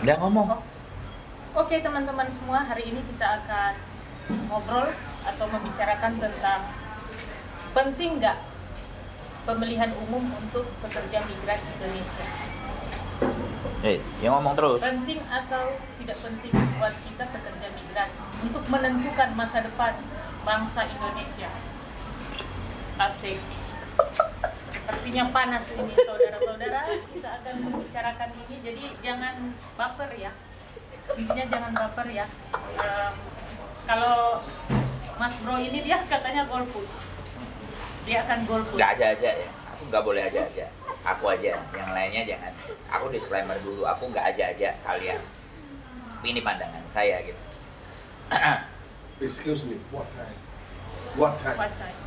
Udah ngomong. Oh, Oke teman-teman semua, hari ini kita akan ngobrol atau membicarakan tentang penting nggak pemilihan umum untuk pekerja migran Indonesia. Yang ngomong terus. Penting atau tidak penting buat kita pekerja migran untuk menentukan masa depan bangsa Indonesia. Asik. Sepertinya panas ini saudara-saudara, kita akan membicarakan ini, jadi jangan baper ya. Intinya jangan baper ya. Kalau Mas Bro ini dia katanya golput. Dia akan golput. Nggak aja-aja ya. Aku nggak boleh aja-aja. Aku aja. Yang lainnya jangan. Aku disclaimer dulu. Aku nggak aja-aja kalian. Tapi ini pandangan saya gitu. Excuse me, what time? What time? What time?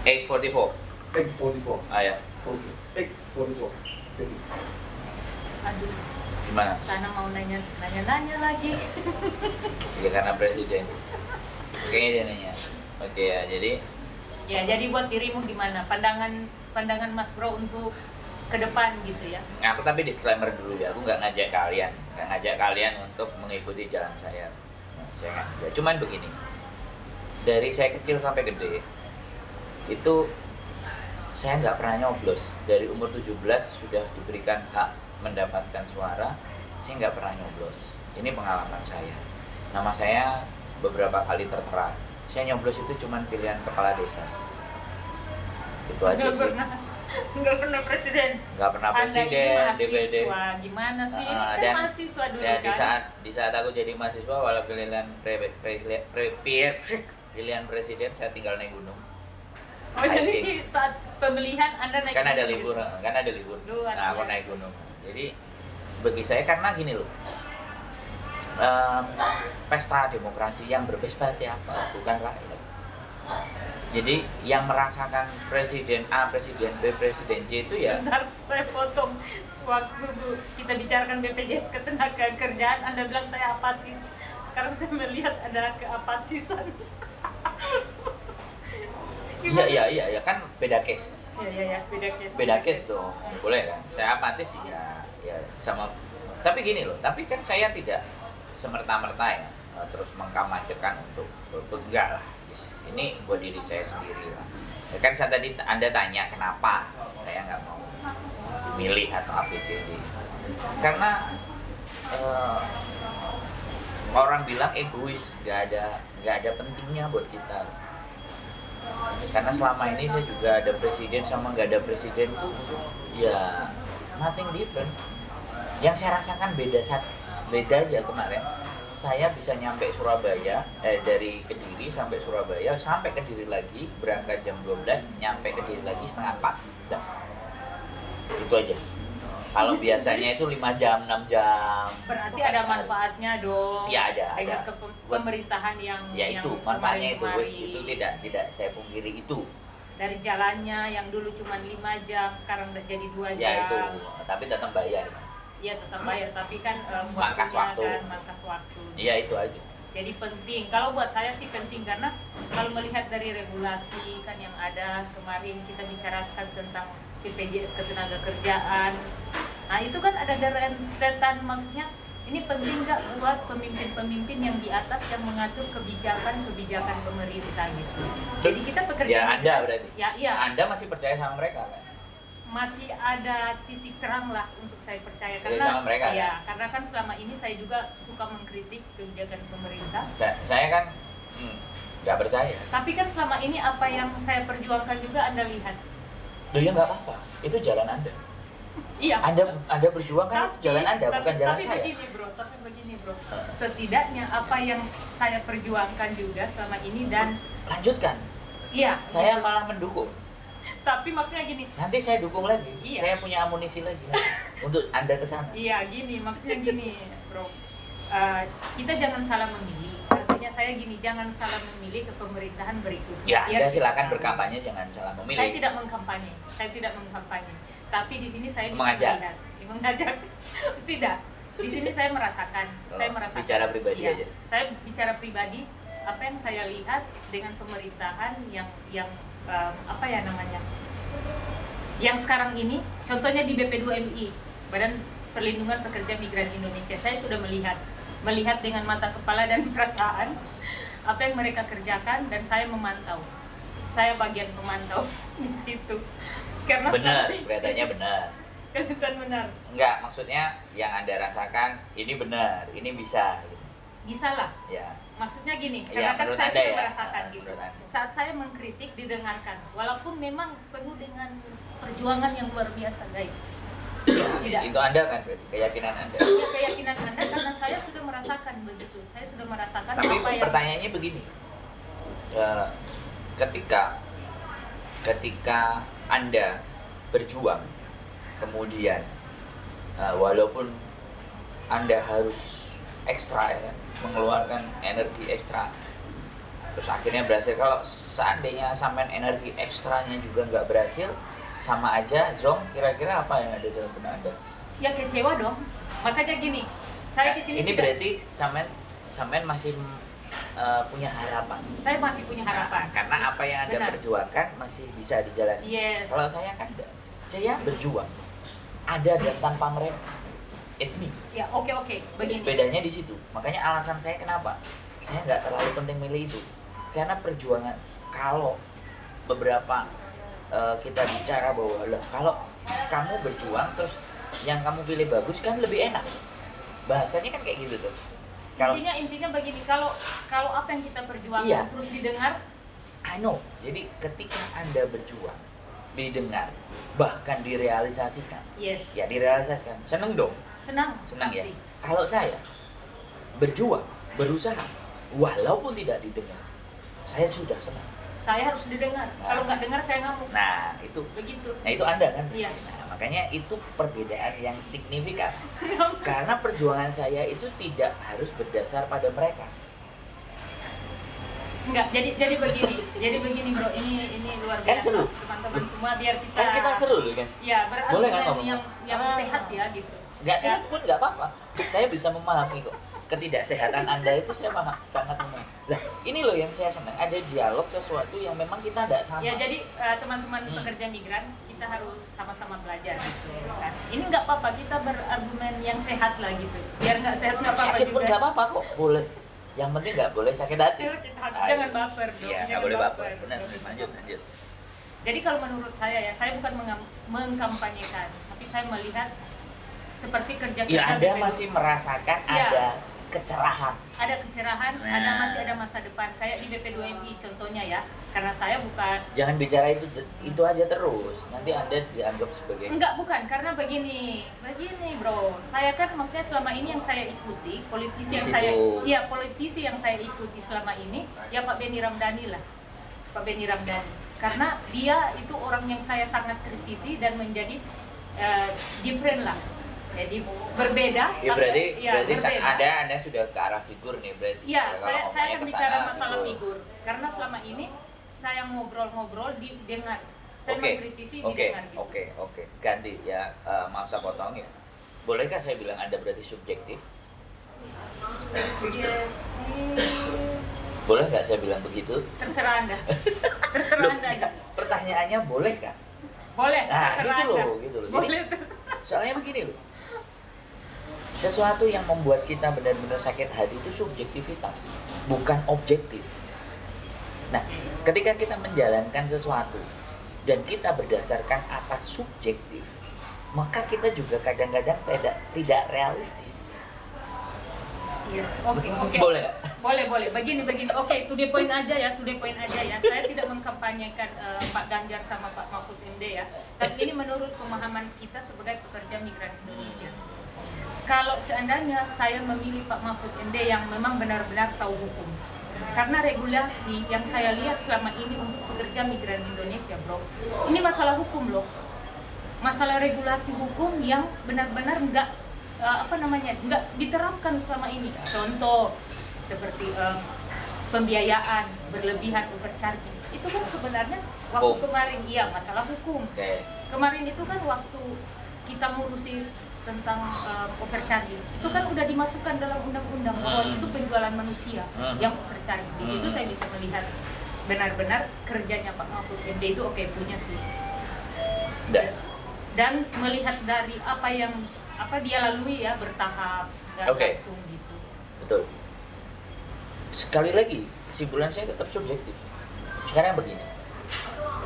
8:44. 8:44. Ah ya. Okay. 8:44. Thank you. Aduh, Gimana? sana mau nanya lagi. Ya karena presiden. Kayaknya dia nanya. Oke ya. Jadi buat dirimu gimana? Pandangan Mas Bro untuk ke depan gitu ya. Aku tapi disclaimer dulu ya. Aku nggak ngajak kalian untuk mengikuti jalan saya. Saya nggak. Ya, cuman begini. Dari saya kecil sampai gede itu saya nggak pernah nyoblos. Dari umur 17 sudah diberikan hak mendapatkan suara, saya nggak pernah nyoblos. Ini pengalaman saya. Nama saya beberapa kali tertera. Saya nyoblos itu cuma pilihan kepala desa. Itu aja sih. Nggak pernah presiden. Nggak pernah presiden, Anda ini DPD. mahasiswa, gimana sih? Ini kan Dan mahasiswa dulu ya, kan. di saat aku jadi mahasiswa, walau pilihan presiden, saya tinggal naik gunung. Oh jadi saat pemilihan Anda naik Kan ada gunung libur. Luar Nah, aku biasa. naik gunung. Jadi bagi saya karena gini loh, pesta demokrasi yang berpesta siapa? Bukan rakyat. Jadi yang merasakan presiden A, presiden B, presiden C itu ya. Bentar, saya potong. Waktu kita bicarakan BPJS Ketenagakerjaan, Anda bilang saya apatis. Sekarang saya melihat ada keapatisan. Iya kan beda case. Iya, beda case. Beda case tuh. Boleh kan? Saya apatis ya sama. Tapi gini loh, tapi kan saya tidak semerta-merta ya terus mengkampanyekan untuk enggak lah. Ini buat diri saya sendiri lah. Ya kan saya tadi Anda tanya kenapa saya nggak mau milih atau ABCD. Karena orang bilang egois, nggak ada pentingnya buat kita. Karena selama ini saya juga ada presiden sama nggak ada presiden tuh ya nothing different. Yang saya rasakan beda aja kemarin. Saya bisa nyampe Surabaya dari Kediri sampai Surabaya, sampai Kediri lagi berangkat jam 12, nyampe Kediri lagi setengah 4. Dah. Itu aja. Kalau biasanya itu 5 jam, 6 jam. Berarti ada manfaatnya dong. Ya ada. Dengan pemerintahan yang Ya yang itu manfaatnya itu, kemarin-kemarin. itu tidak saya pungkiri itu. Dari jalannya yang dulu cuma 5 jam, sekarang udah jadi 2 jam. Ya itu, tapi tetap bayar. Iya tetap bayar, tapi kan Mangkas waktu. kan mangkas waktu. Iya itu aja. Jadi penting. Kalau buat saya sih penting karena kalau melihat dari regulasi kan yang ada kemarin kita bicarakan tentang BPJS Ketenagakerjaan. Nah itu kan ada rentetan, maksudnya ini penting nggak buat pemimpin-pemimpin yang di atas yang mengatur kebijakan pemerintah gitu. Jadi kita pekerja. Ya Anda berarti. Ya iya. Anda masih percaya sama mereka kan? Masih ada titik terang lah untuk saya percaya Jadi karena sama mereka, ya karena kan selama ini saya juga suka mengkritik kebijakan pemerintah. Saya kan nggak percaya. Tapi kan selama ini apa yang saya perjuangkan juga Anda lihat. Loh ya nggak apa-apa, itu jalan Anda. Iya. Anda berjuang kan itu jalan Anda, bukan jalan saya. Tapi begini bro, setidaknya apa yang saya perjuangkan juga selama ini dan Lanjutkan. iya. Saya malah mendukung. Tapi maksudnya gini. Nanti saya dukung lagi. Iya. Saya punya amunisi lagi untuk Anda ke sana. Iya gini, maksudnya gini bro. Kita jangan salah memilih. Artinya saya gini, jangan salah memilih ke pemerintahan berikutnya. Ya, Biar Anda kita silakan tahu. berkampanye, jangan salah memilih. Saya tidak mengkampanye. Tapi di sini saya bisa Mengajak. mengajak. Tidak. Di sini saya merasakan. Bicara pribadi Iya, aja. Saya bicara pribadi. Apa yang saya lihat dengan pemerintahan yang apa ya namanya? Yang sekarang ini, contohnya di BP2MI, Badan perlindungan pekerja migran Indonesia. Saya sudah melihat dengan mata kepala dan perasaan apa yang mereka kerjakan, dan saya memantau. Saya bagian pemantau di situ. Karena Benar, kelihatannya benar. kelihatan benar. Enggak, maksudnya yang Anda rasakan ini benar, ini bisa gitu. Bisa lah. Ya. Maksudnya gini, Ya, karena kan menurut saya Anda sudah ya. merasakan gitu. Menurut Anda. Saat saya mengkritik didengarkan, walaupun memang penuh dengan perjuangan yang luar biasa, guys. Tidak. Itu Anda kan berarti, keyakinan Anda. Ya, keyakinan Anda, karena saya sudah merasakan begitu. Saya sudah merasakan Tapi apa yang pertanyaannya begini, ketika Anda berjuang, kemudian walaupun Anda harus ekstra ya, mengeluarkan energi ekstra, terus akhirnya berhasil. Kalau seandainya sampean energi ekstranya juga nggak berhasil, sama aja zong, kira-kira apa yang ada dalam benak Anda? ya kecewa dong. Makanya gini, saya di sini Ini tidak- berarti sampean masih punya harapan. saya masih punya harapan. Nah, karena apa yang Anda Benar. perjuangkan masih bisa dijalani. Yes. Kalau saya kan enggak. Saya berjuang. Ada dan tanpa mereka. It's me. Ya, oke, begini. Bedanya di situ. Makanya alasan saya kenapa saya nggak terlalu penting milih itu. Karena perjuangan, kalau beberapa kita bicara bahwa loh, kalau kamu berjuang terus yang kamu pilih bagus kan lebih enak. Bahasanya kan kayak gitu tuh. Kalau Intinya begini, kalau apa yang kita perjuangkan Iya. terus didengar, I know. Jadi ketika Anda berjuang, didengar, bahkan direalisasikan. yes, Ya direalisasikan. Seneng dong. senang Senang ya. pasti. Kalau saya berjuang, berusaha, walaupun tidak didengar, saya sudah senang. Saya harus didengar. Kalau nggak dengar saya ngamuk. Nah, itu. Begitu. Nah, itu Anda kan? Iya. Nah, makanya itu perbedaan yang signifikan. Karena perjuangan saya itu tidak harus berdasar pada mereka. Enggak, jadi begini bro, ini luar Kan biasa. seru. Teman-teman semua biar kita Kan kita seru loh kan? Ya, Boleh kan berargumen ngomong? yang sehat ya gitu. Nggak Ya. sehat pun nggak apa-apa. Saya bisa memahami kok. Ketidaksehatan Anda itu saya sangat memahami. Nah, ini loh yang saya senang. Ada dialog sesuatu yang memang kita tidak sama. Ya, jadi teman-teman pekerja migran, kita harus sama-sama belajar gitu kan. Ini nggak apa-apa, kita berargumen yang sehat lah gitu. Biar nggak sehat nggak apa-apa Sakit pun juga. nggak apa-apa kok. Boleh. Yang penting nggak boleh sakit hati. Jangan baper dong. Iya, nggak jangan boleh baper. Benar, lanjut. Jadi kalau menurut saya ya, saya bukan mengkampanyekan, tapi saya melihat seperti kerja Ya, Anda BPD. masih merasakan Iya. ada kecerahan. Ada kecerahan, Nah. masih ada masa depan. Kayak di BP2MI contohnya ya, karena saya bukan Jangan bicara itu aja terus. Nanti Anda dianggap sebagai bukan, karena begini bro, saya kan maksudnya selama ini yang saya ikuti, politisi yang saya ikuti selama ini, ya Pak Beni Ramdhani lah, Pak Beni Ramdhani, karena dia itu orang yang saya sangat kritisi dan menjadi different lah, jadi berbeda. Ya, berarti berbeda. Anda sudah ke arah figur nih berarti. Ya, Kalau saya ngomongnya ke bicara sana, masalah figur, karena selama ini saya ngobrol-ngobrol didengar, saya mengkritisi didengar gitu. Oke. Ganti ya, maaf saya potong ya. Bolehkah saya bilang Anda berarti subjektif? Ya, Boleh nggak saya bilang begitu? terserah Anda, terserah Loh, Anda aja. pertanyaannya bolehkah? Boleh, Nah, terserah gitu loh, Anda. gitu loh. Boleh, terserah. Soalnya begini loh. Sesuatu yang membuat kita benar-benar sakit hati itu subjektivitas, bukan objektif. Nah, ketika kita menjalankan sesuatu dan kita berdasarkan atas subjektif, maka kita juga kadang-kadang tidak realistis. Iya, oke. Boleh nggak? Boleh. Begini. Oke, to the point aja ya. Saya tidak mengkampanyekan Pak Ganjar sama Pak Mahfud MD ya. Tapi ini menurut pemahaman kita sebagai pekerja migran Indonesia. Kalau seandainya saya memilih Pak Mahfud MD yang memang benar-benar tahu hukum. Karena regulasi yang saya lihat selama ini untuk pekerja migran Indonesia, bro, ini masalah hukum loh. Masalah regulasi hukum yang benar-benar nggak diterapkan selama ini. Contoh seperti pembiayaan berlebihan, overcharging. Itu kan sebenarnya waktu kemarin masalah hukum. Oke. Kemarin itu kan waktu kita ngurusi tentang overcharging, itu kan udah dimasukkan dalam undang-undang bahwa itu penjualan manusia yang overcharging. Di situ saya bisa melihat benar-benar kerjanya Pak Mahfud MD itu punya sih. Dan melihat dari apa yang apa dia lalui ya, bertahap, nggak Oke. langsung gitu. Betul. Sekali lagi, kesimpulan saya tetap subjektif. Sekarang begini,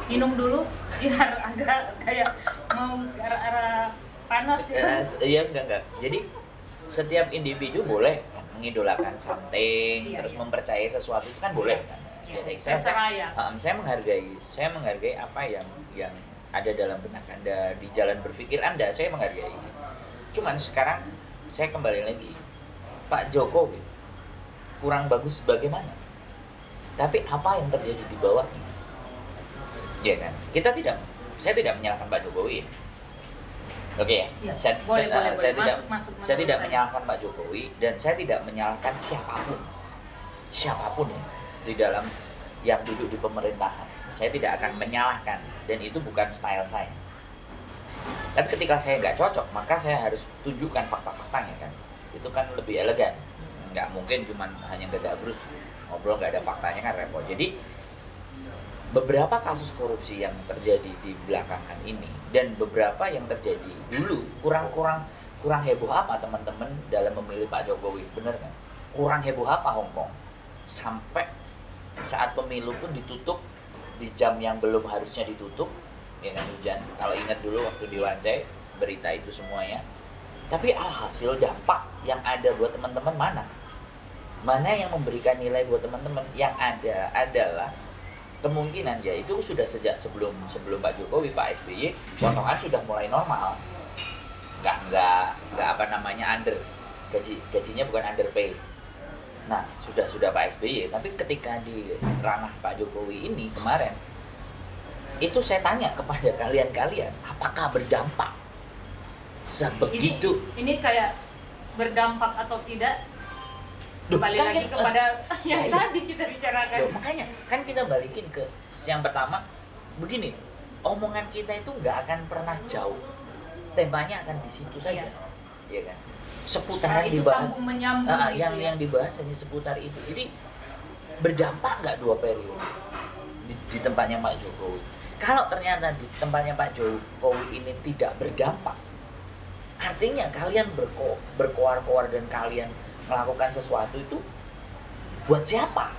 Minum dulu biar agak kayak mau ke arah-arah panas ya. iya enggak. Jadi setiap individu boleh kan, mengidolakan something, Iya, terus iya. mempercayai sesuatu itu kan boleh kan. Iya, Jadi terserah ya. saya menghargai apa yang ada dalam benak Anda, di jalan berpikir Anda, saya menghargai. Cuman sekarang saya kembali lagi, Pak Jokowi kurang bagus bagaimana? Tapi apa yang terjadi di bawahnya? Ya kan? Saya tidak menyalahkan Pak Jokowi. Oke ya? Iya, Saya boleh. tidak Masuk saya menurut tidak saya. menyalahkan Pak Jokowi dan saya tidak menyalahkan siapapun ya di dalam yang duduk di pemerintahan. Saya tidak akan menyalahkan dan itu bukan style saya. Tapi ketika saya nggak cocok, maka saya harus tunjukkan fakta-faktanya kan. Itu kan lebih elegan. Nggak mungkin cuma hanya gedabrus ngobrol nggak ada faktanya kan repot. Jadi beberapa kasus korupsi yang terjadi di belakangan ini dan beberapa yang terjadi dulu kurang heboh apa teman-teman dalam memilih Pak Jokowi, bener kan? Kurang heboh apa Hong Kong sampai saat pemilu pun ditutup di jam yang belum harusnya ditutup, ya kan, hujan. Kalau ingat dulu waktu di Wancai berita itu semuanya. Tapi alhasil dampak yang ada buat teman-teman mana yang memberikan nilai buat teman-teman? Yang ada adalah kemungkinan ya itu sudah sejak sebelum Pak Jokowi, Pak SBY, potongan sudah mulai normal, nggak apa namanya gajinya bukan underpay. Nah sudah Pak SBY, tapi ketika di ranah Pak Jokowi ini kemarin itu saya tanya kepada kalian apakah berdampak sebegitu? Ini kayak berdampak atau tidak Duh, kembali kan lagi kita- kepada yang iya. tadi kita bicarakan. Loh, makanya kan kita balikin ke yang pertama begini, omongan kita itu nggak akan pernah jauh, temanya akan di situ saja, ya kan, seputaran Itu dibahas. sambung menyambung gitu ya. Yang dibahas hanya seputar itu. Jadi berdampak nggak 2 periode di tempatnya Pak Jokowi? Kalau ternyata di tempatnya Pak Jokowi ini tidak berdampak, artinya kalian berkoar-koar dan kalian melakukan sesuatu itu buat siapa?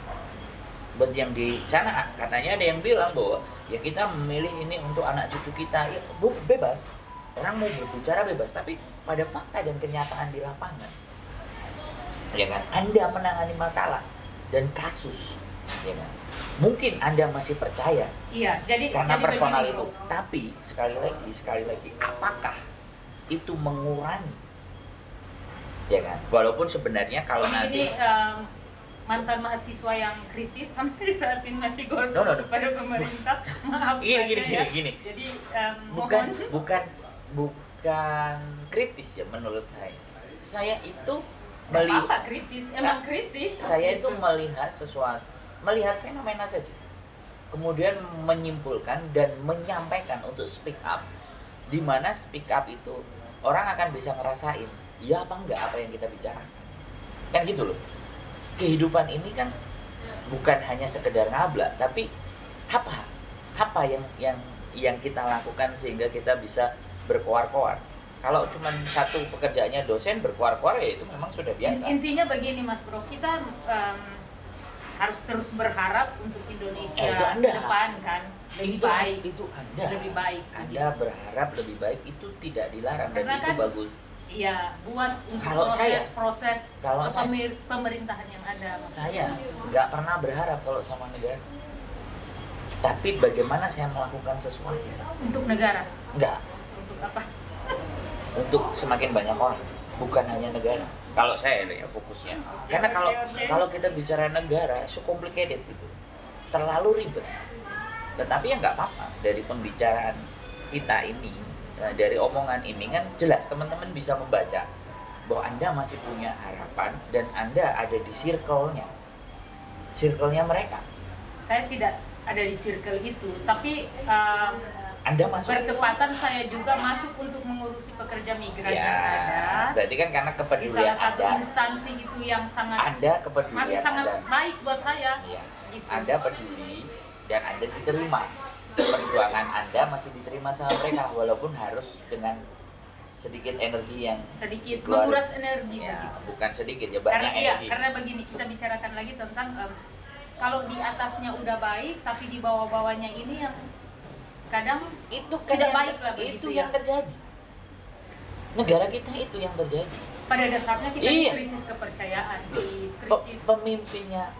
Buat yang di sana. Katanya ada yang bilang bahwa ya kita memilih ini untuk anak cucu kita. Ya, bebas. Orang mau berbicara bebas, tapi pada fakta dan kenyataan di lapangan, ya kan, Anda menangani masalah dan kasus, ya kan, mungkin Anda masih percaya Iya, jadi karena jadi personal begini, itu. Bro. Tapi sekali lagi, apakah itu mengurangi? Ya kan? Walaupun sebenarnya kalau Ini nanti mantan mahasiswa yang kritis sampai di saat ini masih godong No. kepada pemerintah. Maaf Iya, saja ya. gini. Jadi bukan kritis ya menurut saya. Saya itu apa kritis? Emang kritis. saya itu gitu. melihat fenomena saja. Kemudian menyimpulkan dan menyampaikan untuk speak up, di mana speak up itu orang akan bisa ngerasain ya apa enggak apa yang kita bicarakan. Kan gitu loh. Kehidupan ini kan bukan hanya sekedar ngablak, tapi apa yang kita lakukan sehingga kita bisa berkoar-koar. Kalau cuma satu pekerjaannya dosen berkoar-koar ya itu memang sudah biasa. Intinya begini Mas Bro, kita harus terus berharap untuk Indonesia Itu Anda. ke depan kan lebih baik. Itu Anda. Lebih baik. Anda berharap lebih baik itu tidak dilarang dan Karena itu kan bagus. Iya, buat untuk Kalau proses kalau pemerintahan yang ada. Mas. Saya nggak pernah berharap kalau sama negara. Tapi bagaimana saya melakukan sesuatu? Untuk negara, Enggak, untuk apa? untuk semakin banyak orang, bukan hanya negara. Kalau saya ya fokusnya. Karena kalau kita bicara negara, so complicated itu. Terlalu ribet. Tetapi ya nggak apa-apa, dari pembicaraan kita ini, dari omongan ini kan jelas teman-teman bisa membaca bahwa Anda masih punya harapan dan Anda ada di circle-nya mereka. Saya tidak ada di circle itu, tapi Anda masuk. bertepatan saya juga masuk untuk mengurusi pekerja migran Ya, yang ada berarti kan karena di kepedulian salah satu Anda, instansi itu yang sangat kepedulian masih sangat Anda. baik buat saya. Iya. Gitu. Anda peduli dan Anda diterima. Perjuangan Anda masih diterima sama mereka walaupun harus dengan sedikit energi yang sedikit dikeluarin. menguras energi Ya, begitu. bukan sedikit ya, banyak Karena iya, energi. karena begini kita bicarakan lagi tentang kalau di atasnya udah baik tapi di bawah-bawahnya ini yang kadang Itu tidak yang- baik lah begitu itu ya. yang terjadi. Negara kita itu yang terjadi. Pada dasarnya kita Iya. ini krisis kepercayaan sih, Pe- krisis pemimpinnya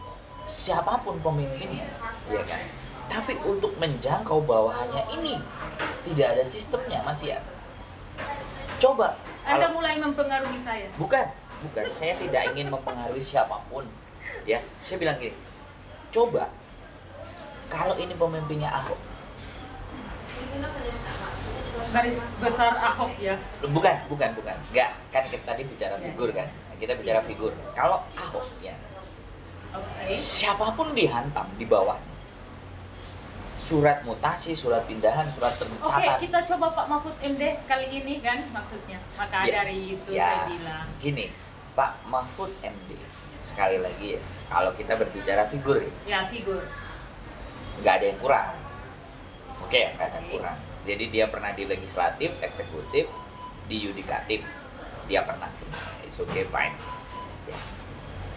siapapun pemimpinnya, ya kan. Tapi untuk menjangkau bawahannya ini tidak ada sistemnya, Mas ya. Coba Anda kalau mulai mempengaruhi saya. bukan, saya tidak ingin mempengaruhi siapapun, ya. Saya bilang gini, coba kalau ini pemimpinnya Ahok, Garis besar Ahok ya. bukan, nggak kan kita tadi bicara figur kan, kita bicara figur. Kalau Ahok ya, Oke. siapapun dihantam di bawah, surat mutasi, surat pindahan, surat Oke, pemecatan. kita coba Pak Mahfud MD kali ini kan maksudnya. Maka Ya, dari itu ya, saya bilang. gini, Pak Mahfud MD, sekali lagi ya, kalau kita berbicara figur ya, Ya, figur. nggak ada yang kurang. Oke, nggak ada yang Oke. kurang. Jadi dia pernah di legislatif, eksekutif, di yudikatif, dia pernah sih. It's okay, fine. Ya.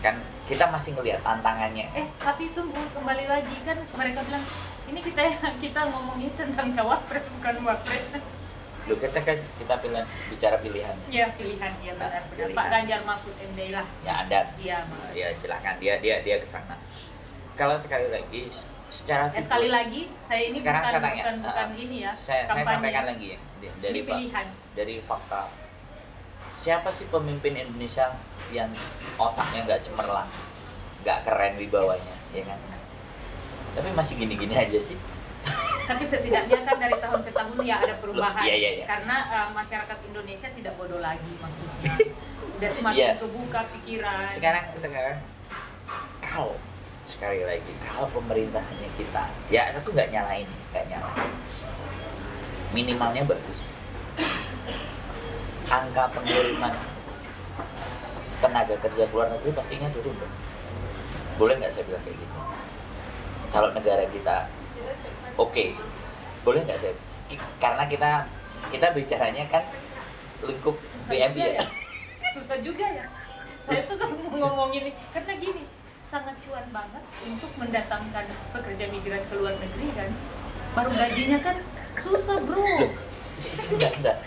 Kan kita masih ngelihat tantangannya. Tapi itu kembali lagi kan mereka bilang ini kita ngomongin tentang cawapres bukan wapres. Loh, kita bicara pilihan. Ya, pilihan ya benar. Pilihan. Pak Ganjar Mahfud MD lah. Ya ada, Dia ya silahkan dia ke sana. Kalau sekali lagi secara ya, figur, sekali lagi saya ini sekarang bukan saya tanya, bukan ini ya. saya kampanye. sampaikan lagi ya, dari Ini pilihan. dari fakta. Siapa sih pemimpin Indonesia yang otaknya nggak cemerlang, nggak keren wibawanya, ya kan? Tapi masih gini-gini aja sih. Tapi setidaknya kan dari tahun ke tahun ya ada perubahan. Iya. Karena masyarakat Indonesia tidak bodoh lagi maksudnya. Udah semakin Iya. kebuka pikiran. Sekarang kalau sekali lagi kalau pemerintahnya kita, ya aku nggak nyalain, minimalnya bagus. Angka pengiriman tenaga kerja keluar negeri pastinya turun dong. Boleh nggak saya bilang kayak gitu? Kalau negara kita oke, boleh nggak saya? Karena kita bicaranya kan lingkup Susah BMI juga ya. Susah juga ya. Saya tuh kalau mau ngomong ini karena gini, sangat cuan banget untuk mendatangkan pekerja migran ke luar negeri kan. Baru gajinya kan susah, Bro. Loh, enggak.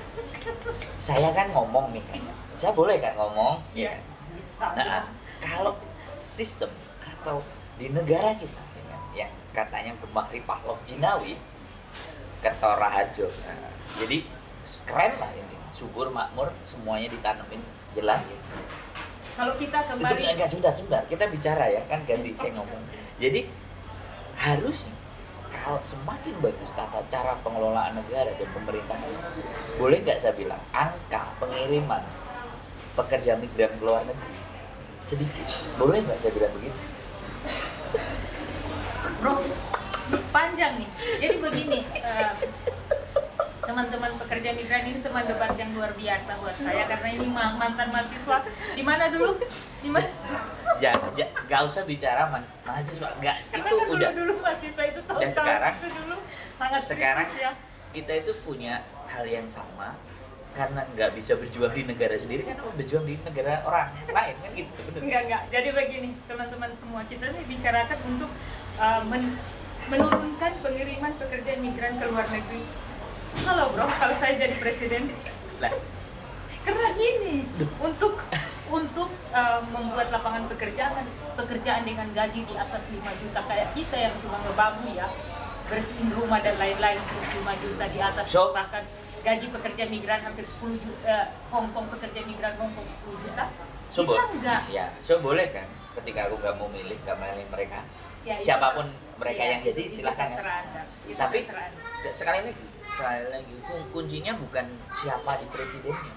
Saya kan ngomong nih kan. Saya boleh kan ngomong? Iya, bisa. Nah, kalau sistem atau di negara kita ya kan, yang katanya Gemakri Pahlov Jinawi, Kerto Raharjo. Nah, jadi keren lah ini, subur makmur, semuanya ditanemin jelas ya. Kalau kita kembali Enggak, sebentar, kita bicara ya kan, ganti saya ngomong. Jadi harusnya kalau semakin bagus tata cara pengelolaan negara dan pemerintahan, boleh nggak saya bilang angka pengiriman pekerja migran ke luar negeri sedikit, boleh nggak saya bilang begitu? Bro, panjang nih. Jadi begini, teman-teman pekerja migran ini teman debat yang luar biasa buat saya karena ini mantan mahasiswa. Di mana dulu? Di mana? Nggak usah bicara mahasiswa, nggak, Karena itu kan udah. dulu mahasiswa itu Dan tahun-tahun sekarang- itu dulu sangat Sekarang kritis ya. kita itu punya hal yang sama, karena nggak bisa berjuang di negara sendiri, kan berjuang di negara orang lain kan gitu, bener. Enggak. Jadi begini, teman-teman semua, kita ini bicarakan untuk menurunkan pengiriman pekerja migran ke luar negeri. Susah loh, Bro, kalau saya jadi presiden. Lah, Karena gini, untuk membuat lapangan pekerjaan dengan gaji di atas 5 juta kayak kita yang cuma ngebangun ya, bersihin rumah dan lain-lain terus 5 juta di atas, So- bahkan gaji pekerja migran hampir 10 juta, Hongkong pekerja migran Hongkong 10 juta. Bisa nggak? Ya, so boleh kan? Ketika aku nggak mau milih, nggak milih mereka, Ya, itu siapapun kan- mereka ya, yang jadi itu silahkan. terserah Anda. Itu Tapi terserah Anda. sekali lagi kuncinya bukan siapa di presidennya,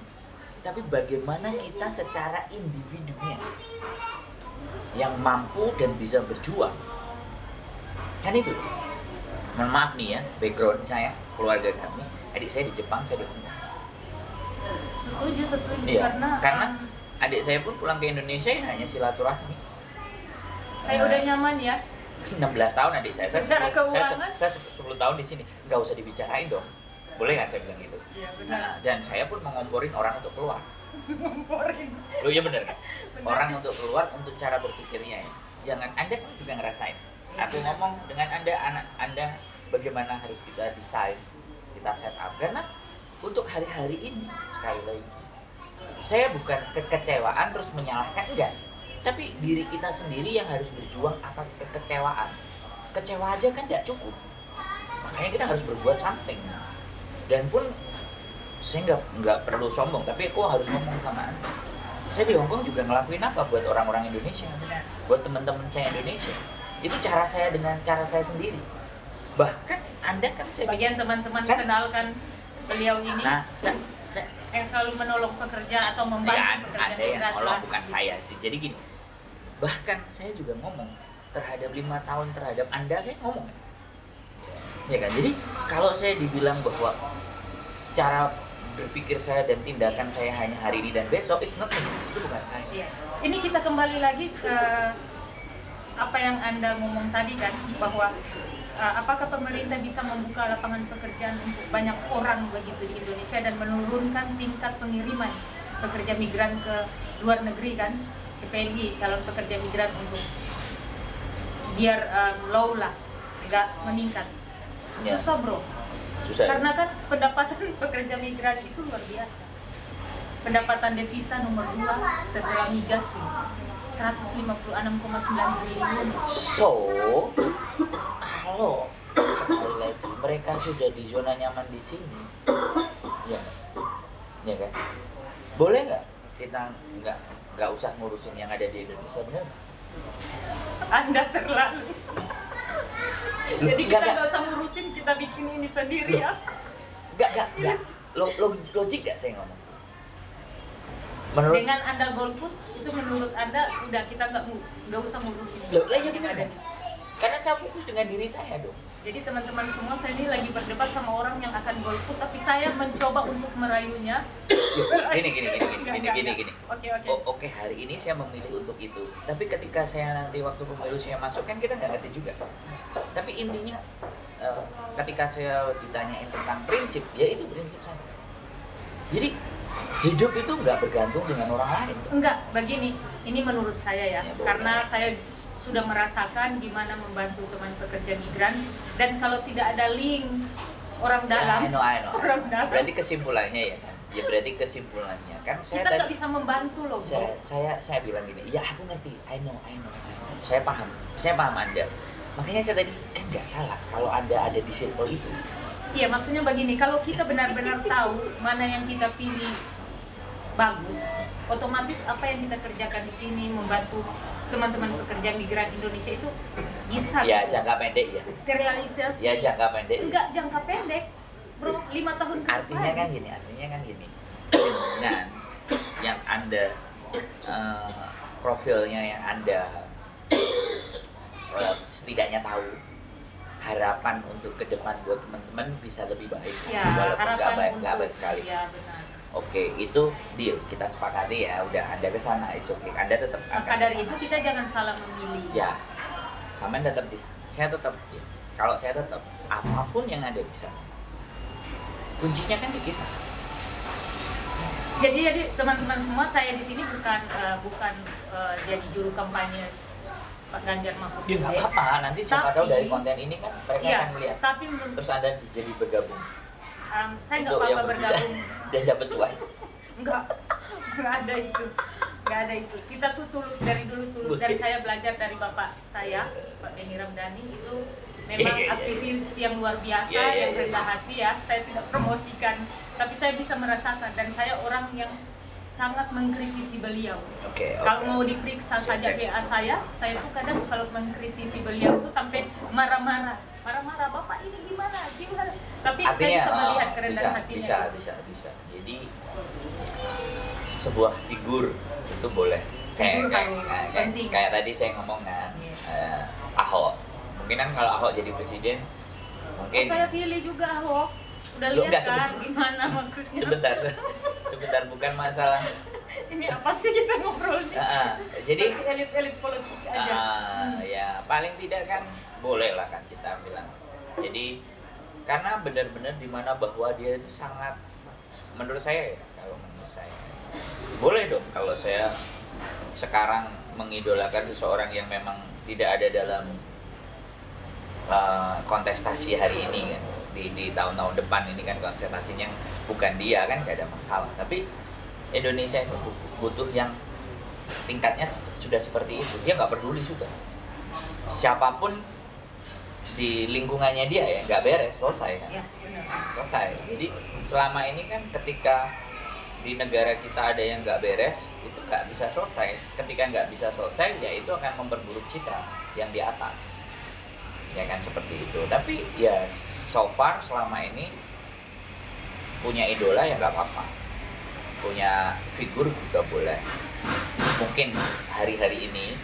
tapi bagaimana kita secara individunya yang mampu dan bisa berjuang. Kan itu. Mohon maaf nih ya, background saya, keluarga kami, adik saya di Jepang, saya di Hong Kong. Setuju Iya, karena um, adik saya pun pulang ke Indonesia ya hanya silaturahmi. kayak udah nyaman ya. 16 tahun adik saya. Bicara keuangan. Saya 10 tahun di sini. Nggak usah dibicarain dong. Boleh nggak saya bilang gitu? Iya, benar. Nah, dan saya pun mengomporin orang untuk keluar. Ngomporin. Loh ya bener kan? Benar. Orang untuk keluar untuk cara berpikirnya ya. Jangan, Anda kan juga ngerasain. Aku ngomong dengan Anda, anak Anda, bagaimana harus kita desain, kita set up. Karena untuk hari-hari ini, sekali lagi, saya bukan kekecewaan terus menyalahkan, enggak. Tapi diri kita sendiri yang harus berjuang atas kekecewaan. Kecewa aja kan tidak cukup. Makanya kita harus berbuat something. Dan pun saya nggak perlu sombong, tapi aku harus ngomong sama Anda. Saya di Hongkong juga ngelakuin apa buat orang-orang Indonesia, Benar. buat teman-teman saya Indonesia. Itu cara saya dengan cara saya sendiri. Bahkan Anda kan saya Sebagian teman-teman Kan- kenalkan beliau ini nah, yang selalu menolong pekerja atau membantu ya, pekerja Anda yang migran nolong lah. bukan saya sih. Jadi gini, bahkan saya juga ngomong terhadap 5 tahun terhadap Anda, saya ngomong. Ya kan? Jadi kalau saya dibilang bahwa cara berpikir saya dan tindakan saya hanya hari ini dan besok, is nothing. Itu bukan saya. Iya. Ini kita kembali lagi ke apa yang Anda ngomong tadi kan, bahwa apakah pemerintah bisa membuka lapangan pekerjaan untuk banyak orang begitu di Indonesia dan menurunkan tingkat pengiriman pekerja migran ke luar negeri kan, CPNI, calon pekerja migran, untuk biar low lah, nggak meningkat. Ya. Susah bro, Susah. Ya? karena kan pendapatan pekerja migran itu luar biasa. Pendapatan devisa nomor 2 setelah migas ini 156,9 triliun. So, kalau sekali lagi mereka sudah di zona nyaman di sini, ya kan? Boleh nggak kita nggak usah ngurusin yang ada di Indonesia, benar? Anda terlalu. Jadi kita Nggak. nggak usah ngurusin, kita bikin ini sendiri ya. Nggak. Logik nggak saya ngomong? Menurut Dengan Anda golput itu menurut Anda udah kita nggak usah ngurusin. Loh, lah ya yang benar ada. kan? Karena saya fokus dengan diri saya dong. Jadi teman-teman semua, saya ini lagi berdebat sama orang yang akan golput, tapi saya mencoba untuk merayunya. Gini. Oke. Oke, hari ini saya memilih untuk itu. Tapi ketika saya nanti waktu pemilu saya masuk, kan kita nggak ngerti juga. Tapi intinya ketika saya ditanyain tentang prinsip, ya itu prinsip saya. Jadi hidup itu nggak bergantung dengan orang lain. Enggak, begini, ini menurut saya ya, Ya, boleh. karena saya sudah merasakan gimana membantu teman pekerja migran, dan kalau tidak ada link orang dalam, I know. orang dalam, Berarti kesimpulannya ya kan? Ya berarti kesimpulannya kan saya kita nggak tadi bisa membantu loh bro. saya bilang gini, ya aku ngerti, I know. Saya paham Anda. Makanya saya tadi kan nggak salah kalau Anda ada di circle itu. Iya, maksudnya begini, kalau kita benar-benar tahu mana yang kita pilih bagus, otomatis apa yang kita kerjakan di sini membantu teman-teman pekerja migran Indonesia itu bisa Ya gitu, jangka pendek ya. terrealisasi. Ya jangka pendek. Enggak jangka pendek, bro, 5 tahun ke Artinya depan. kan gini. Dengan yang Anda profilnya yang Anda setidaknya tahu harapan untuk ke depan buat teman-teman bisa lebih baik, Ya, walaupun harapan nggak baik sekali. Ya, benar. Oke, itu deal, kita sepakati ya. Udah Anda ke sana, is okay. Anda tetap Maka akan dari kesana. itu kita jangan salah memilih. Ya, sama tetap di sana. Saya tetap, kalau saya tetap apapun yang ada di sana, kuncinya kan di kita. Jadi teman-teman semua, saya di sini bukan jadi juru kampanye Pak Ganjar Mahfud. Ya nggak apa-apa, nanti siapa tahu dari konten ini kan mereka Iya, akan melihat. tapi menurut Terus Anda jadi bergabung. saya nggak Untuk apa-apa yang berbicara bergabung. dan dapat cuan. Nggak ada itu. Nggak ada itu. Kita tuh tulus dari dulu, tulus Oke. dari saya belajar dari bapak saya, Pak Benny Ramdhani, itu memang Iya. aktivis yang luar biasa, Iya. yang rendah hati ya. Saya tidak promosikan, tapi saya bisa merasakan, dan saya orang yang sangat mengkritisi beliau. Oke. Kalau mau diperiksa Cek, saja cek. WA saya tuh kadang kalau mengkritisi beliau tuh sampai marah-marah, bapak ini gimana? Tapi saya bisa melihat kerendahan hatinya. bisa. Jadi sebuah figur itu boleh. Figur harus penting. Kayak tadi saya ngomong kan, Yes. Ahok. Mungkin kan kalau Ahok jadi presiden, mungkin Saya pilih juga Ahok. Udah Loh, lihat enggak, kan gimana maksudnya? sebentar bukan masalah. Ini apa sih kita ngobrolnya? Jadi elit-elit politik aja. ya paling tidak kan boleh lah kan kita bilang. Jadi karena benar-benar dimana bahwa dia itu sangat, menurut saya ya, kalau menurut saya boleh dong kalau saya sekarang mengidolakan seseorang yang memang tidak ada dalam kontestasi hari ini kan, di tahun-tahun depan ini kan kontestasinya bukan dia kan, gak ada masalah. Tapi Indonesia itu butuh yang tingkatnya sudah seperti itu. Dia nggak peduli sudah siapapun di lingkungannya dia ya, nggak beres, selesai kan? Ya, benar. Selesai. Jadi selama ini kan ketika di negara kita ada yang nggak beres, itu nggak bisa selesai. Ketika nggak bisa selesai, ya itu akan memperburuk citra yang di atas. Ya kan seperti itu. Tapi ya so far selama ini punya idola ya nggak apa-apa. Punya figur juga boleh. Mungkin hari-hari ini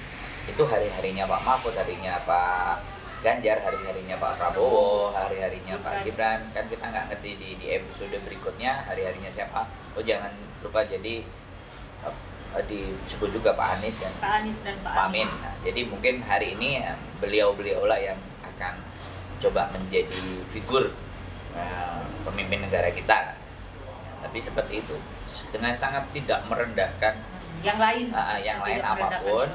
itu hari-harinya Pak Mahfud, harinya Pak Ganjar, hari-harinya Pak Prabowo, hari-harinya Pak Gibran. Kan kita nggak ngerti di episode berikutnya hari-harinya siapa. Oh jangan lupa jadi disebut juga Pak Anies kan, Pak Anies dan Pak Amin. Nah, jadi mungkin hari ini ya, beliau-beliau lah yang akan coba menjadi figur pemimpin negara kita. Tapi seperti itu, dengan sangat tidak merendahkan yang lain, yang lain apapun.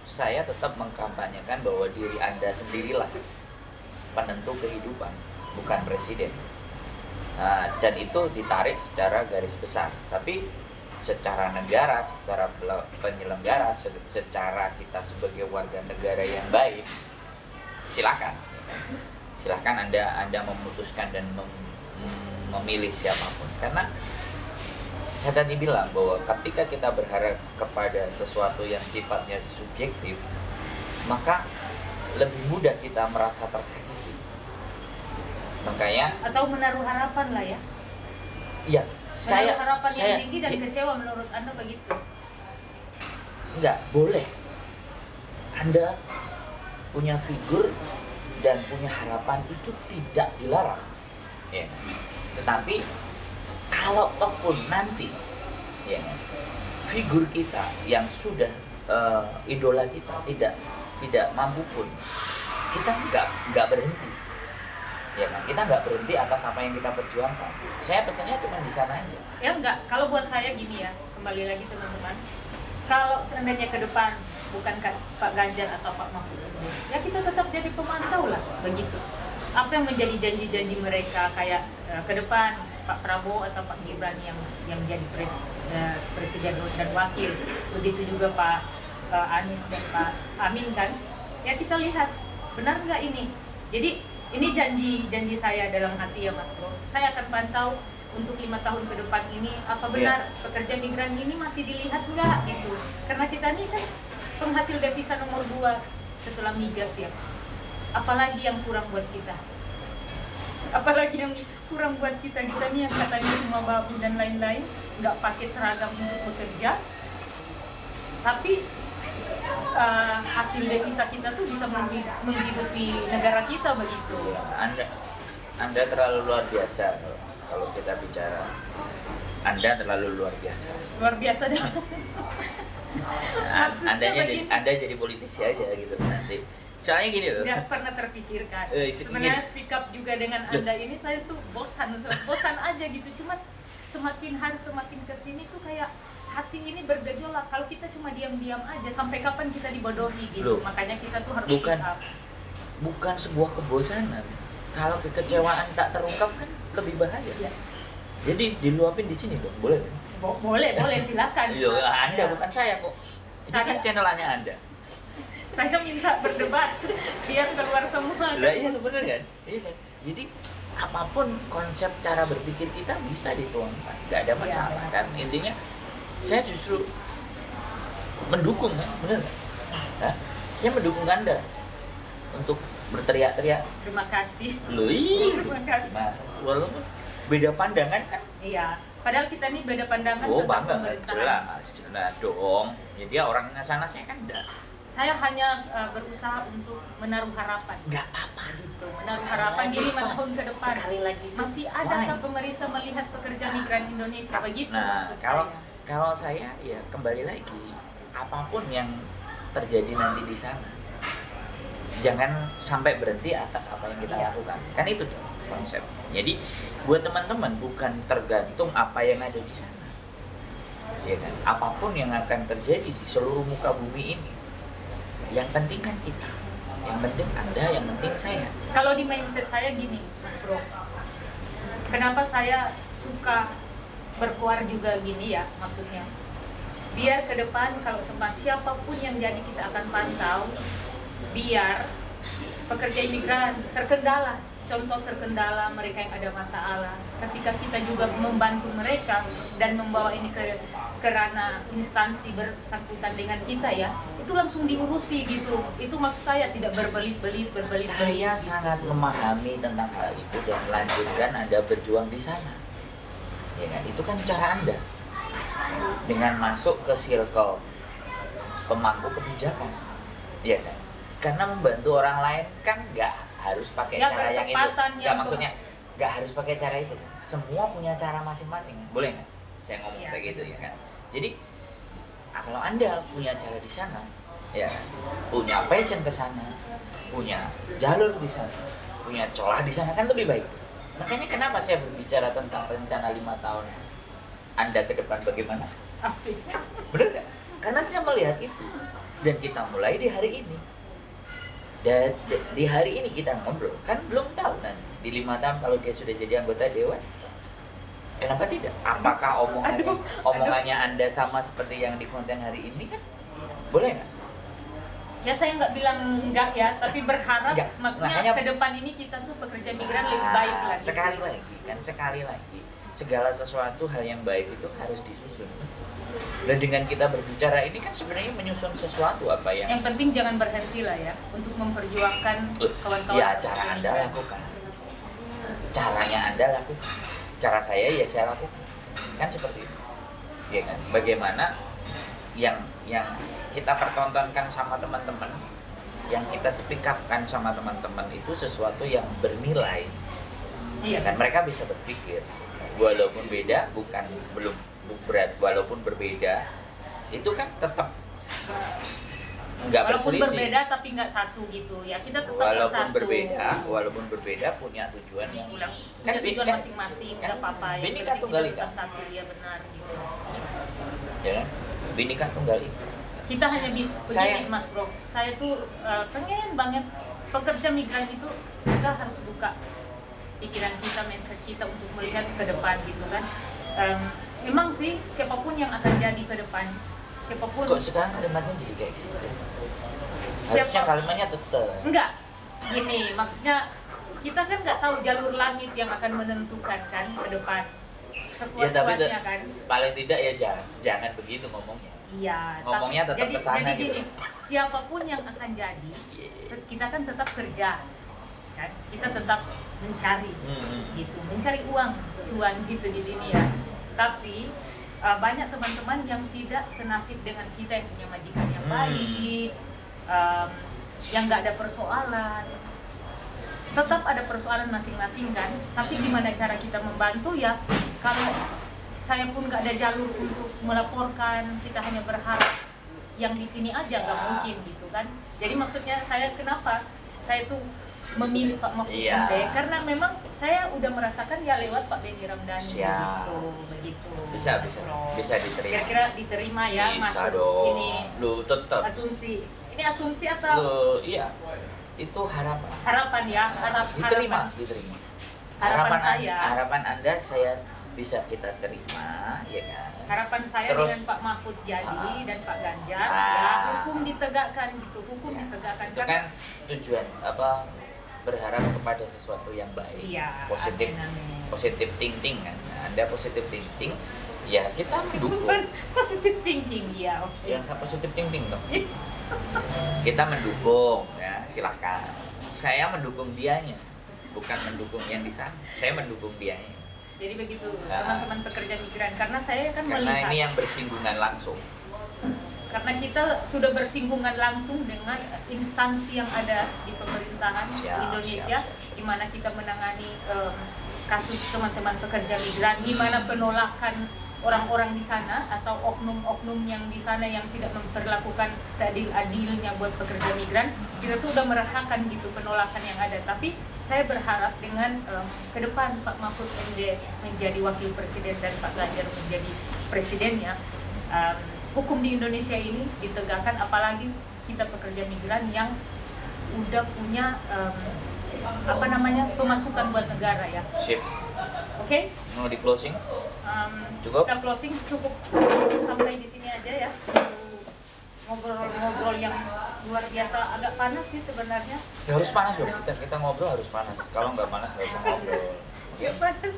Saya tetap mengkampanyekan bahwa diri Anda sendirilah penentu kehidupan, bukan presiden. Dan itu ditarik secara garis besar. Tapi secara negara, secara penyelenggara, secara kita sebagai warga negara yang baik, silakan Anda memutuskan dan memilih siapapun. Karena saya tadi bilang bahwa ketika kita berharap kepada sesuatu yang sifatnya subjektif, maka lebih mudah kita merasa tersakiti. Makanya atau menaruh harapan lah ya. Iya, menaruh harapan yang tinggi dan kecewa, menurut Anda begitu? Enggak, boleh. Anda punya figur dan punya harapan itu tidak dilarang. Ya. Tetapi kalau pun nanti ya, figur kita yang sudah idola kita tidak mampu pun, kita nggak berhenti. Ya kan? Kita nggak berhenti atas apa yang kita perjuangkan. Saya pesannya cuma di sana aja. Ya enggak, kalau buat saya gini ya, kembali lagi teman-teman. Kalau seandainya ke depan bukan Pak Ganjar atau Pak Mahfud, ya kita tetap jadi pemantau lah, begitu. Apa yang menjadi janji-janji mereka kayak ke depan Pak Prabowo atau Pak Gibran yang jadi presiden dan wakil, begitu juga Pak Anies dan Pak Amin kan, ya kita lihat benar nggak ini. Jadi ini janji saya dalam hati ya Mas Bro, saya akan pantau untuk 5 tahun ke depan ini, apa benar pekerja migran ini masih dilihat nggak gitu, karena kita ini kan penghasil devisa nomor 2 setelah migas ya. Apalagi yang kurang buat kita, kita nih yang katanya cuma babu dan lain-lain, nggak pakai seragam untuk bekerja, tapi hasil devisa kita tuh bisa menghidupi negara kita begitu. Anda terlalu luar biasa kalau kita bicara. Anda terlalu luar biasa. Luar biasa deh. Anda jadi politisi aja gitu nanti. Soalnya gini loh. Nggak pernah terpikirkan. Sebenarnya speak up juga dengan Anda ini saya tuh bosan aja gitu. Cuma semakin hari semakin kesini tuh kayak hati ini bergejolak. Kalau kita cuma diam-diam aja, sampai kapan kita dibodohi gitu. Makanya kita tuh harus speak up. Bukan sebuah kebosanan. Kalau kekecewaan tak terungkap kan lebih bahaya. Ya. Jadi diluapin di sini dong, boleh? Boleh silakan. Iya, Anda bukan saya kok. Ini kan channelnya Anda. Saya minta berdebat biar keluar semua. Lah iya benar kan? Iya kan? Jadi apapun konsep cara berpikir kita bisa dituangkan, nggak ada masalah kan. Intinya saya justru mendukung kan, benar nggak? Saya mendukung Anda untuk berteriak-teriak. Terima kasih. Terima kasih. Nah, walaupun beda pandangan kan? Iya. Padahal kita nih beda pandangan tentang pemerintahan. Jelas dong. Jadi orangnya sana saya kan enggak. Saya hanya berusaha untuk menaruh harapan. Nggak apa-apa gitu. Menaruh harapan di 5 tahun ke depan. Sekali lagi masih adakah pemerintah melihat pekerja migran Indonesia begitu? Nah, maksud kalau saya ya kembali lagi, apapun yang terjadi nanti di sana, jangan sampai berhenti atas apa yang kita lakukan. Kan itu konsep. Jadi buat teman-teman bukan tergantung apa yang ada di sana. Ya kan? Apapun yang akan terjadi di seluruh muka bumi ini, yang penting kan kita. Yang penting Anda, yang penting saya. Kalau di mindset saya gini, Mas Bro. Kenapa saya suka berkuar juga gini ya, maksudnya. Biar ke depan kalau sama siapapun yang jadi kita akan pantau, biar pekerja imigran terkendala. Contoh terkendala mereka yang ada masalah. Ketika kita juga membantu mereka dan membawa ini ke ranah instansi bersangkutan dengan kita ya, itu langsung diurusi gitu. Itu maksud saya, tidak berbelit-belit. Saya sangat memahami tentang hal itu dan melanjutkan Anda berjuang di sana. Ya kan? Itu kan cara Anda. Dengan masuk ke circle pemangku kebijakan. Ya kan? Karena membantu orang lain kan nggak harus pakai Ya, cara yang itu. Nggak, maksudnya nggak harus pakai cara itu. Semua punya cara masing-masing. Boleh nggak? Saya ngomong kayak gitu ya kan. Jadi kalau Anda punya cara di sana, ya kan? Punya passion ke sana, punya jalur di sana, punya celah di sana kan lebih baik. Makanya kenapa saya berbicara tentang rencana 5 tahun Anda ke depan bagaimana? Asik. Bener nggak? Karena saya melihat itu dan kita mulai di hari ini. Dan di hari ini kita ngobrol, kan belum tahu nanti di 5 tahun kalau dia sudah jadi anggota dewan, kenapa tidak? Apakah omongannya Anda sama seperti yang di konten hari ini kan? Boleh nggak? Ya saya nggak bilang enggak ya, tapi berharap Enggak. maksudnya Makanya- ke depan ini kita tuh pekerja migran lebih baik lagi. Sekali lagi, segala sesuatu hal yang baik itu harus disusun. Dan dengan kita berbicara ini kan sebenarnya menyusun sesuatu apa yang Yang penting jangan berhenti lah ya untuk memperjuangkan kawan-kawan. ya cara pekerja Anda migran. lakukan. Caranya Anda lakukan. Cara saya ya saya lakukan. Kan seperti itu. Ya kan? Bagaimana yang kita pertontonkan sama teman-teman, yang kita speak up-kan sama teman-teman itu sesuatu yang bernilai. Iya Kan mereka bisa berpikir walaupun beda belum berat, walaupun berbeda itu kan tetap nggak Walaupun berselisih. berbeda tapi nggak satu gitu ya, kita tetap walaupun berbeda punya tujuan yang punya kan tujuan kan- masing-masing, kan nggak apa-apa ya. Bhinneka Tunggal Ika. tetap satu ya, benar gitu. ya kan? Bhinneka Tunggal Ika. Kita hanya bisa Saya- begini Mas Bro, saya tuh pengen banget pekerja migran itu kita harus buka pikiran kita, mindset kita untuk melihat ke depan gitu kan. Memang sih siapapun yang akan jadi ke depan, siapapun. Kok sekarang kalimatnya jadi kayak gitu? Harusnya Siapa- kalimatnya tetap. Enggak, gini maksudnya kita kan nggak tahu jalur langit yang akan menentukan kan ke depan Ya sekuat-kuatnya tapi kan. paling tidak ya jangan begitu ngomongnya. Iya, Ngomongnya tetap jadi, kesana jadi gitu. gini, siapapun yang akan jadi, kita kan tetap kerja, kan? Kita tetap mencari, gitu, mencari uang, cuan gitu di sini ya. Tapi banyak teman-teman yang tidak senasib dengan kita, yang punya majikan yang baik, yang nggak ada persoalan. Tetap ada persoalan masing-masing kan. Tapi gimana cara kita membantu ya? Kalau saya pun nggak ada jalur untuk melaporkan, kita hanya berharap yang di sini aja, nggak mungkin gitu kan. Jadi maksudnya saya kenapa saya tuh memilih Pak Mahfud Iya. MD, karena memang saya udah merasakan ya lewat Pak Benny Ramdhani Siap. begitu. Bisa Bro. bisa diterima. Kira-kira diterima ya Bisa masuk dong. ini Lu tetap. asumsi. Ini asumsi atau Lu iya. Itu harapan. harapan ya? Diterima. Harapan saya. Harapan Anda saya bisa kita terima, ya kan? Harapan saya Terus- dengan Pak Mahfud jadi dan Pak Ganjar Ah. ya hukum ditegakkan gitu, hukum ditegakkan Itu kan tujuan apa? Berharap kepada sesuatu yang baik, iya, positif, amin. positif thinking kan. Nah, Anda positif thinking, ya kita mendukung. Positive thinking ya, oke. Yang positif thinking dong. Kita mendukung, ya silahkan. Saya mendukung dianya, bukan mendukung yang di sana. Saya mendukung dianya. Jadi begitu Nah. teman-teman pekerja migran, karena saya kan Karena melihat ini yang bersinggungan langsung. karena kita sudah bersinggungan langsung dengan instansi yang ada di pemerintahan Siap, Indonesia, di mana kita menangani kasus teman-teman pekerja migran, di mana penolakan orang-orang di sana atau oknum-oknum yang di sana yang tidak memperlakukan seadil-adilnya buat pekerja migran, kita tuh udah merasakan gitu penolakan yang ada. Tapi saya berharap dengan ke depan Pak Mahfud MD menjadi wakil presiden dan Pak Ganjar menjadi presidennya, hukum di Indonesia ini ditegakkan, apalagi kita pekerja migran yang udah punya pemasukan buat negara ya. Sip. Oke? Mau di closing? Cukup? Kita closing cukup sampai di sini aja ya. Ngobrol-ngobrol yang luar biasa, agak panas sih sebenarnya. Ya harus panas loh, kita ngobrol harus panas. Kalau nggak panas nggak bisa ngobrol. Ya panas.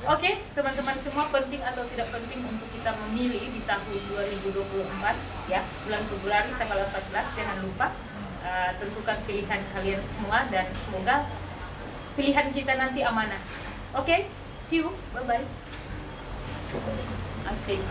Oke, teman-teman semua, penting atau tidak penting untuk kita memilih di tahun 2024 ya, bulan Februari tanggal 14, jangan lupa tentukan pilihan kalian semua dan semoga pilihan kita nanti amanah. Oke, see you, bye-bye. Asik.